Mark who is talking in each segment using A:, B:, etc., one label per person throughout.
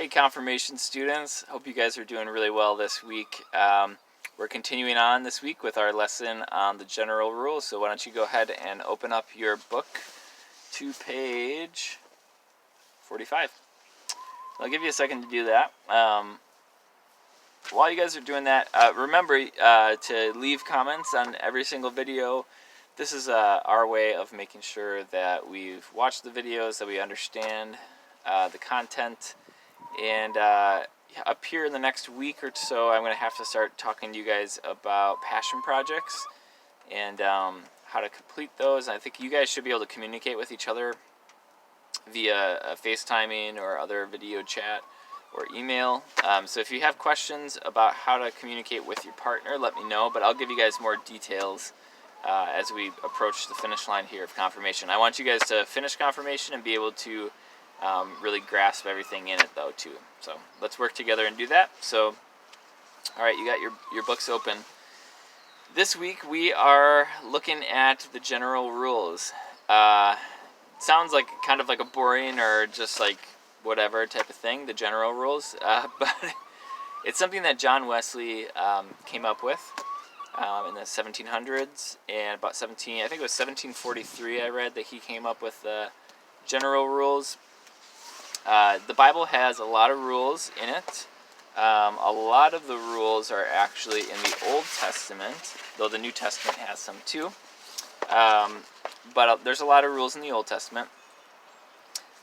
A: Hey, confirmation students. Hope you guys are doing really well this week. We're continuing on this week with our lesson on the general rules. So why don't you go ahead and open up your book to page 45. I'll give you a second to do that. While you guys are doing that, remember to leave comments on every single video. This is our way of making sure that we've watched the videos, that we understand the content. And up here in the next week or so, I'm going to have to start talking to you guys about passion projects and how to complete those. I think you guys should be able to communicate with each other via FaceTiming or other video chat or email. So if you have questions about how to communicate with your partner, let me know, but I'll give you guys more details as we approach the finish line here of confirmation. I want you guys to finish confirmation and be able to really grasp everything in it though too. So let's work together and do that. So alright, you got your books open. This week we are looking at the general rules. Sounds like kind of like a boring or just like whatever type of thing, the general rules, but it's something that John Wesley came up with in the 1700s, and about I think it was 1743 I read that he came up with the general rules. The Bible has a lot of rules in it. A lot of the rules are actually in the Old Testament, though the New Testament has some too. But there's a lot of rules in the Old Testament.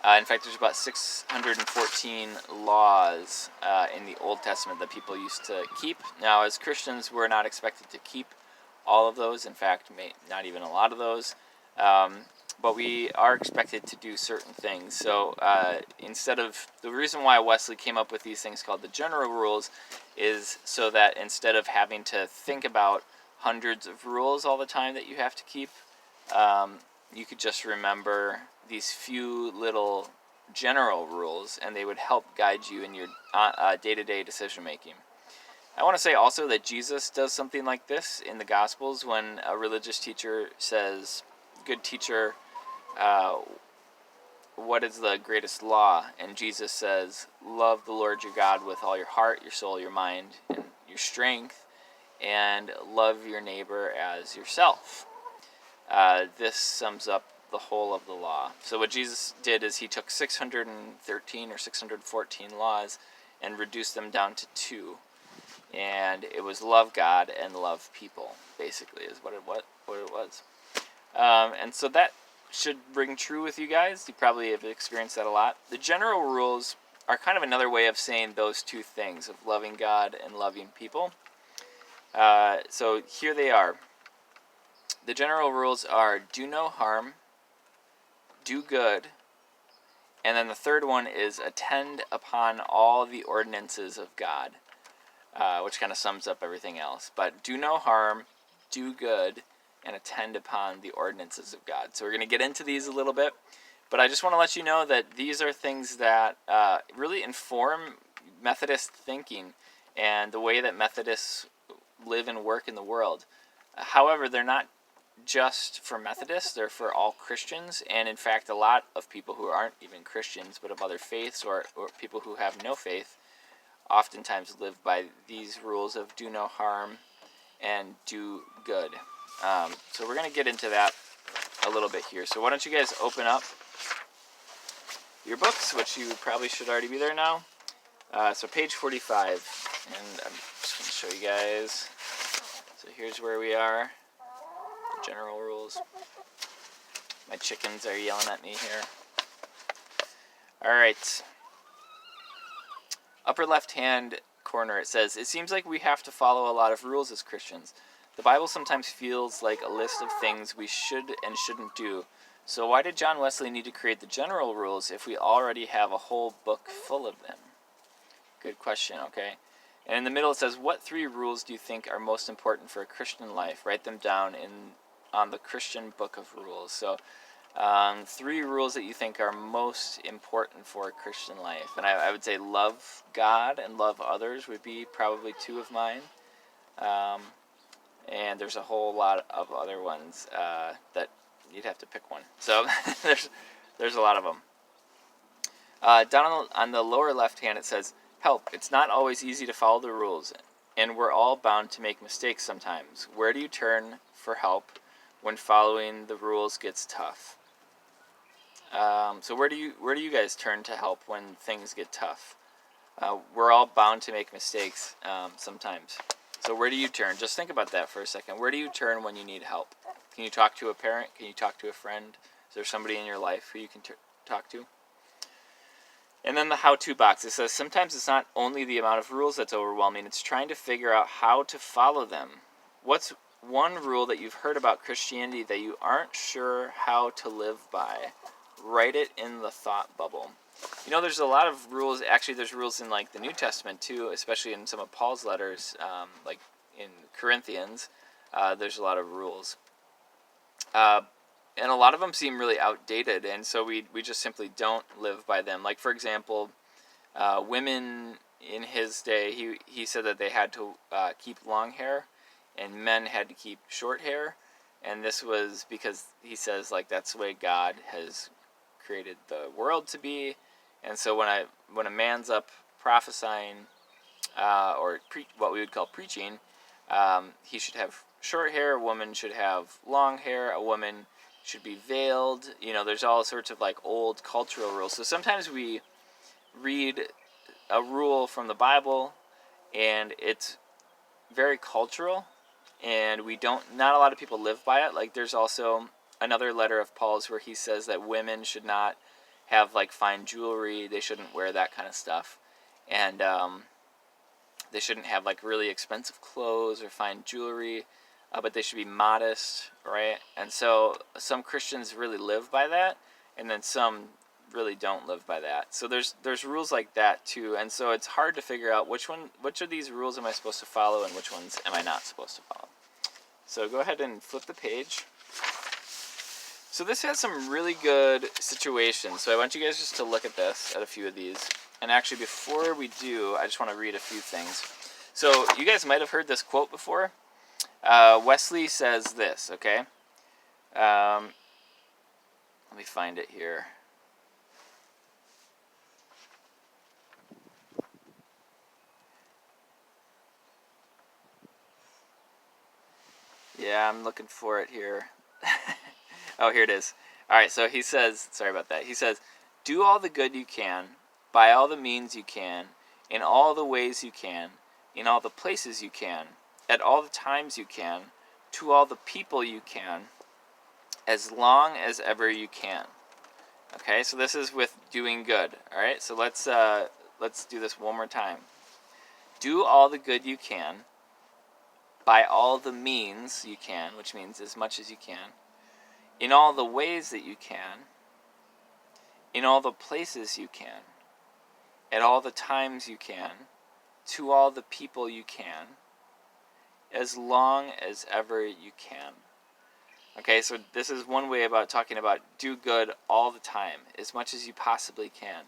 A: In fact, there's about 614 laws in the Old Testament that people used to keep. Now, as Christians, we're not expected to keep all of those. In fact, not even a lot of those. But we are expected to do certain things. So the reason why Wesley came up with these things called the general rules is so that instead of having to think about hundreds of rules all the time that you have to keep, you could just remember these few little general rules, and they would help guide you in your day-to-day decision making. I want to say also that Jesus does something like this in the Gospels when a religious teacher says, "Good teacher, what is the greatest law?" And Jesus says, "Love the Lord your God with all your heart, your soul, your mind, and your strength, and love your neighbor as yourself." This sums up the whole of the law. So what Jesus did is he took 613 or 614 laws and reduced them down to 2. And it was love God and love people, basically, is what it was. And so that should ring true with you guys. You probably have experienced that a lot. The general rules are kind of another way of saying those two things, of loving God and loving people. So here they are. The general rules are do no harm, do good, and then the third one is attend upon all the ordinances of God, which kind of sums up everything else. But do no harm, do good, and attend upon the ordinances of God. So we're going to get into these a little bit, but I just want to let you know that these are things that really inform Methodist thinking and the way that Methodists live and work in the world. However, they're not just for Methodists, they're for all Christians, and in fact a lot of people who aren't even Christians but of other faiths or people who have no faith oftentimes live by these rules of do no harm and do good. So we're going to get into that a little bit here. So why don't you guys open up your books, which you probably should already be there now. So page 45, and I'm just going to show you guys. So here's where we are. General rules. My chickens are yelling at me here. Alright. Upper left hand corner, it says, "It seems like we have to follow a lot of rules as Christians. The Bible sometimes feels like a list of things we should and shouldn't do. So why did John Wesley need to create the general rules if we already have a whole book full of them?" Good question, okay? And in the middle it says, "What 3 rules do you think are most important for a Christian life? Write them down on the Christian Book of Rules." So 3 rules that you think are most important for a Christian life. And I would say love God and love others would be probably 2 of mine. And there's a whole lot of other ones that you'd have to pick one. So there's a lot of them. Down on the lower left hand, it says, help. It's not always easy to follow the rules, and we're all bound to make mistakes sometimes. Where do you turn for help when following the rules gets tough? So where do you guys turn to help when things get tough? We're all bound to make mistakes sometimes. So where do you turn? Just think about that for a second. Where do you turn when you need help? Can you talk to a parent? Can you talk to a friend? Is there somebody in your life who you can talk to? And then the how-to box. It says, sometimes it's not only the amount of rules that's overwhelming, it's trying to figure out how to follow them. What's one rule that you've heard about Christianity that you aren't sure how to live by? Write it in the thought bubble. You know, there's a lot of rules. Actually, there's rules in like the New Testament too, especially in some of Paul's letters, like in Corinthians. There's a lot of rules, and a lot of them seem really outdated, and so we just simply don't live by them. Like for example, women in his day, he said that they had to keep long hair, and men had to keep short hair, and this was because he says like that's the way God has created the world to be. And so when a man's up prophesying or what we would call preaching, he should have short hair. A woman should have long hair. A woman should be veiled. You know, there's all sorts of like old cultural rules. So sometimes we read a rule from the Bible, and it's very cultural, and not a lot of people live by it. Like there's also another letter of Paul's where he says that women should not have like fine jewelry, they shouldn't wear that kind of stuff, and they shouldn't have like really expensive clothes or fine jewelry, but they should be modest, right? And so some Christians really live by that, and then some really don't live by that. So there's rules like that too, and so it's hard to figure out which of these rules am I supposed to follow and which ones am I not supposed to follow. So go ahead and flip the page. So this has some really good situations. So I want you guys just to look at this, at a few of these. And actually, before we do, I just want to read a few things. So you guys might have heard this quote before. Wesley says this, okay? Let me find it here. Yeah, I'm looking for it here. Oh, here it is. All right, so he says, sorry about that. He says, do all the good you can, by all the means you can, in all the ways you can, in all the places you can, at all the times you can, to all the people you can, as long as ever you can. Okay, so this is with doing good. All right, so let's do this one more time. Do all the good you can, by all the means you can, which means as much as you can, in all the ways that you can, in all the places you can, at all the times you can, to all the people you can, as long as ever you can. Okay, so this is one way about talking about do good all the time, as much as you possibly can,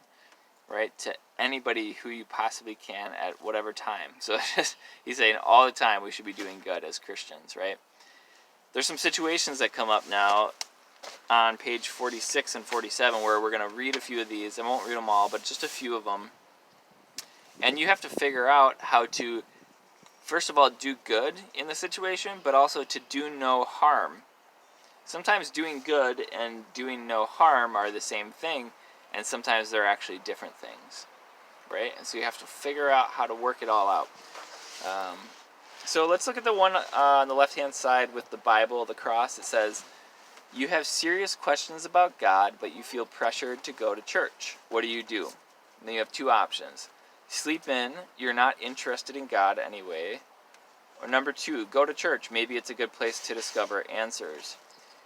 A: right? To anybody who you possibly can at whatever time. So he's saying all the time we should be doing good as Christians, right? There's some situations that come up now on page 46 and 47 where we're going to read a few of these. I won't read them all, but just a few of them. And you have to figure out how to, first of all, do good in the situation, but also to do no harm. Sometimes doing good and doing no harm are the same thing, and sometimes they're actually different things, right? And so you have to figure out how to work it all out. So let's look at the one on the left-hand side with the Bible, the cross. It says, you have serious questions about God, but you feel pressured to go to church. What do? And then you have two options. Sleep in, you're not interested in God anyway. Or number two, go to church. Maybe it's a good place to discover answers.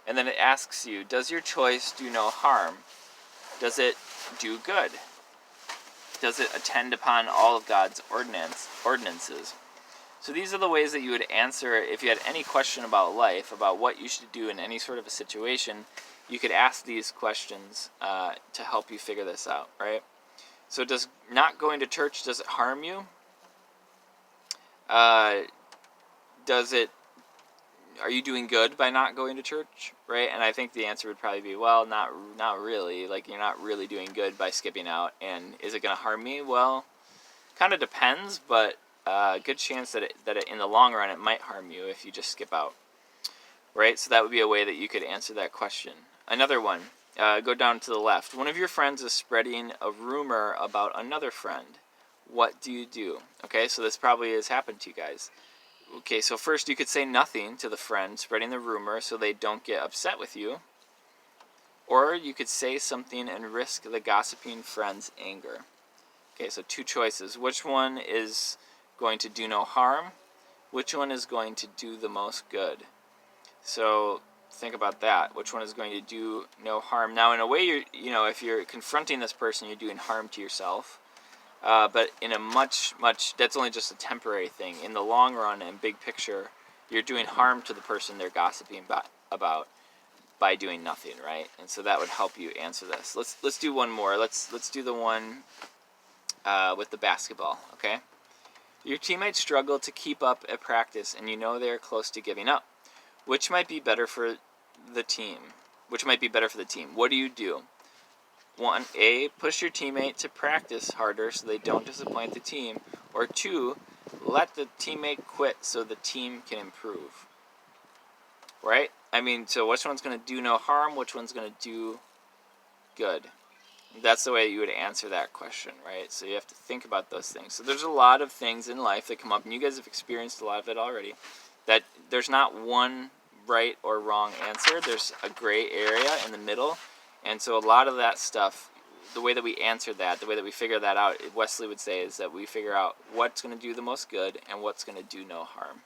A: And then it asks you, does your choice do no harm? Does it do good? Does it attend upon all of God's ordinances? So these are the ways that you would answer if you had any question about life, about what you should do in any sort of a situation. You could ask these questions to help you figure this out, right? So does not going to church, does it harm you? Does it are you doing good by not going to church, right? And I think the answer would probably be, well, not really. Like, you're not really doing good by skipping out. And is it going to harm me? Well, kind of depends, but good chance that it, in the long run, it might harm you if you just skip out, right? So that would be a way that you could answer that question. Another one, go down to the left. One of your friends is spreading a rumor about another friend. What do you do? Okay, so this probably has happened to you guys. Okay, so first you could say nothing to the friend spreading the rumor so they don't get upset with you. Or you could say something and risk the gossiping friend's anger. Okay, so two choices. Which one is going to do no harm? Which one is going to do the most good? So think about that. Which one is going to do no harm? Now, in a way, if you're confronting this person, you're doing harm to yourself. But in a much, that's only just a temporary thing. In the long run and big picture, you're doing harm to the person they're gossiping about by doing nothing, right? And so that would help you answer this. Let's do one more. Let's do the one with the basketball, okay? Your teammates struggle to keep up at practice, and you know they are close to giving up. Which might be better for the team? What do you do? 1, push your teammate to practice harder so they don't disappoint the team. Or 2, let the teammate quit so the team can improve. Right? I mean, so which one's going to do no harm? Which one's going to do good? That's the way you would answer that question, right? So you have to think about those things. So there's a lot of things in life that come up, and you guys have experienced a lot of it already, that there's not one right or wrong answer. There's a gray area in the middle. And so a lot of that stuff, the way that we answer that, the way that we figure that out, Wesley would say, is that we figure out what's going to do the most good and what's going to do no harm.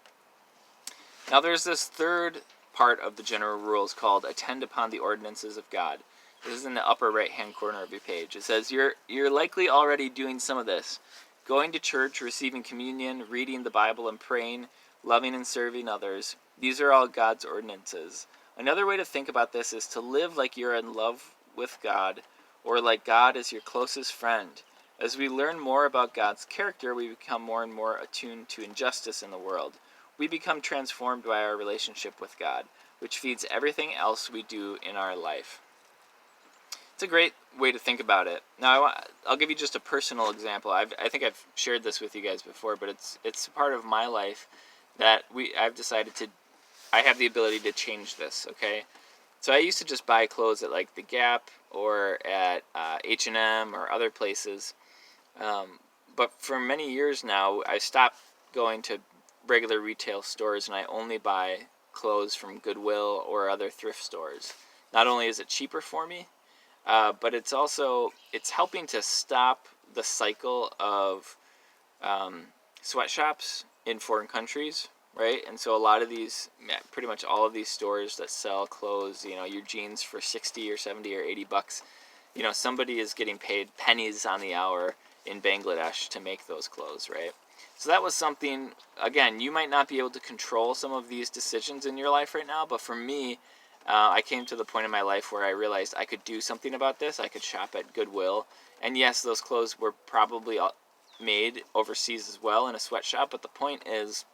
A: Now there's this third part of the general rules called attend upon the ordinances of God. This is in the upper right-hand corner of your page. It says you're likely already doing some of this. Going to church, receiving communion, reading the Bible and praying, loving and serving others. These are all God's ordinances. Another way to think about this is to live like you're in love with God, or like God is your closest friend. As we learn more about God's character, we become more and more attuned to injustice in the world. We become transformed by our relationship with God, which feeds everything else we do in our life. It's a great way to think about it. Now, I'll give you just a personal example. I think I've shared this with you guys before, but it's part of my life that I've decided to. I have the ability to change this, okay? So I used to just buy clothes at like the Gap or at H&M or other places. But for many years now, I stopped going to regular retail stores and I only buy clothes from Goodwill or other thrift stores. Not only is it cheaper for me, but it's helping to stop the cycle of sweatshops in foreign countries. Right, and so a lot of these, pretty much all of these stores that sell clothes, your jeans for 60 or 70 or 80 bucks, somebody is getting paid pennies on the hour in Bangladesh to make those clothes, right? So that was something, again, you might not be able to control some of these decisions in your life right now, but for me, I came to the point in my life where I realized I could do something about this. I could shop at Goodwill, and yes, those clothes were probably made overseas as well in a sweatshop, but the point is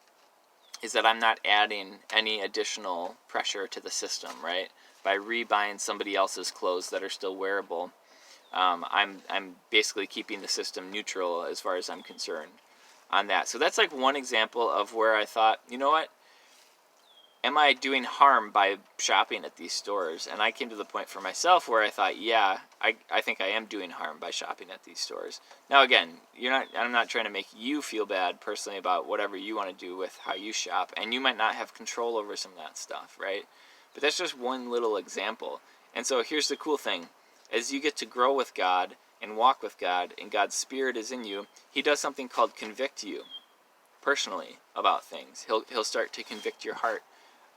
A: that I'm not adding any additional pressure to the system, right? By rebuying somebody else's clothes that are still wearable, I'm basically keeping the system neutral as far as I'm concerned on that. So that's like one example of where I thought, you know what? Am I doing harm by shopping at these stores? And I came to the point for myself where I thought, yeah, I think I am doing harm by shopping at these stores. Now again, I'm not trying to make you feel bad personally about whatever you want to do with how you shop, and you might not have control over some of that stuff, right? But that's just one little example. And so here's the cool thing. As you get to grow with God and walk with God, and God's Spirit is in you, He does something called convict you personally about things. He'll start to convict your heart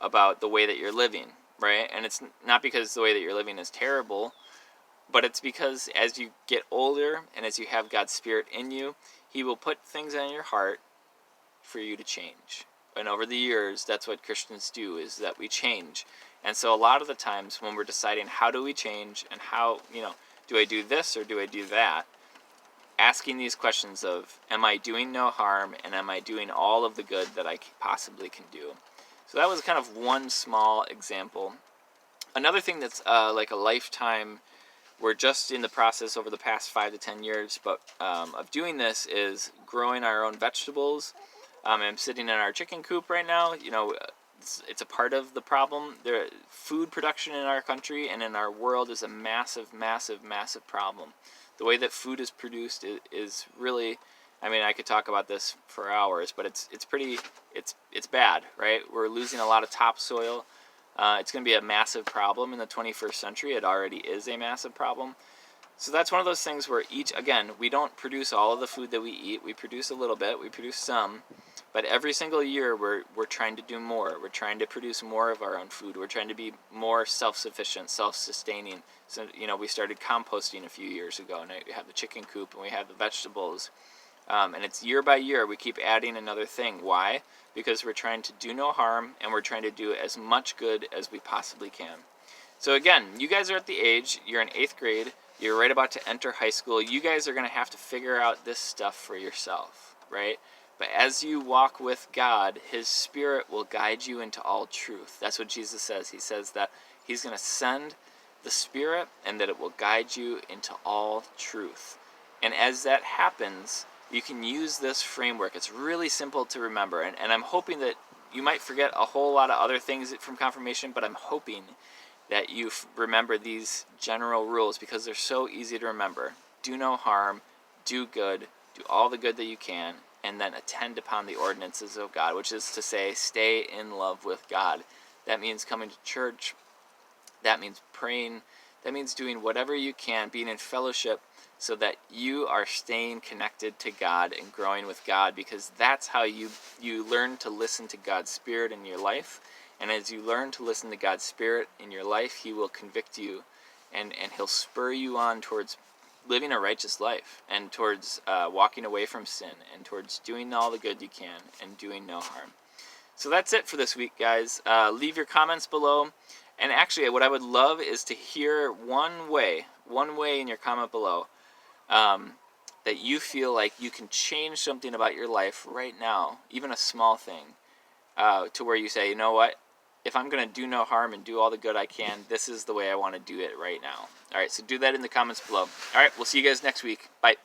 A: about the way that you're living, right? And it's not because the way that you're living is terrible, but it's because as you get older and as you have God's Spirit in you, He will put things in your heart for you to change. And over the years, that's what Christians do, is that we change. And so a lot of the times when we're deciding how do we change and how, do I do this or do I do that, asking these questions of, am I doing no harm and am I doing all of the good that I possibly can do? So that was kind of one small example. Another thing that's like a lifetime, we're just in the process over the past 5 to 10 years, but of doing this is growing our own vegetables. I'm sitting in our chicken coop right now. You know, it's a part of the problem. Food production in our country and in our world is a massive, massive, massive problem. The way that food is produced is really, I mean, I could talk about this for hours, but it's bad, right? We're losing a lot of topsoil. It's going to be a massive problem in the 21st century. It already is a massive problem. So that's one of those things where again, we don't produce all of the food that we eat. We produce a little bit, we produce some, but every single year we're trying to do more. We're trying to produce more of our own food. We're trying to be more self-sufficient, self-sustaining. So, you know, we started composting a few years ago, and we have the chicken coop, and we have the vegetables. And it's year by year, we keep adding another thing. Why? Because we're trying to do no harm, and we're trying to do as much good as we possibly can. So again, you guys are at the age, you're in 8th grade, you're right about to enter high school. You guys are going to have to figure out this stuff for yourself, right? But as you walk with God, His Spirit will guide you into all truth. That's what Jesus says. He says that He's going to send the Spirit and that it will guide you into all truth. And as that happens, you can use this framework. It's really simple to remember. And I'm hoping that you might forget a whole lot of other things from confirmation, but I'm hoping that you remember these general rules because they're so easy to remember. Do no harm, do good, do all the good that you can, and then attend upon the ordinances of God, which is to say, stay in love with God. That means coming to church. That means praying. That means doing whatever you can, being in fellowship, so that you are staying connected to God and growing with God, because that's how you learn to listen to God's Spirit in your life. And as you learn to listen to God's Spirit in your life, He will convict you, and He'll spur you on towards living a righteous life, and towards walking away from sin, and towards doing all the good you can, and doing no harm. So that's it for this week, guys. Leave your comments below. And actually, what I would love is to hear one way in your comment below, that you feel like you can change something about your life right now, even a small thing, to where you say, you know what? If I'm going to do no harm and do all the good I can, this is the way I want to do it right now. All right, so do that in the comments below. All right, we'll see you guys next week. Bye.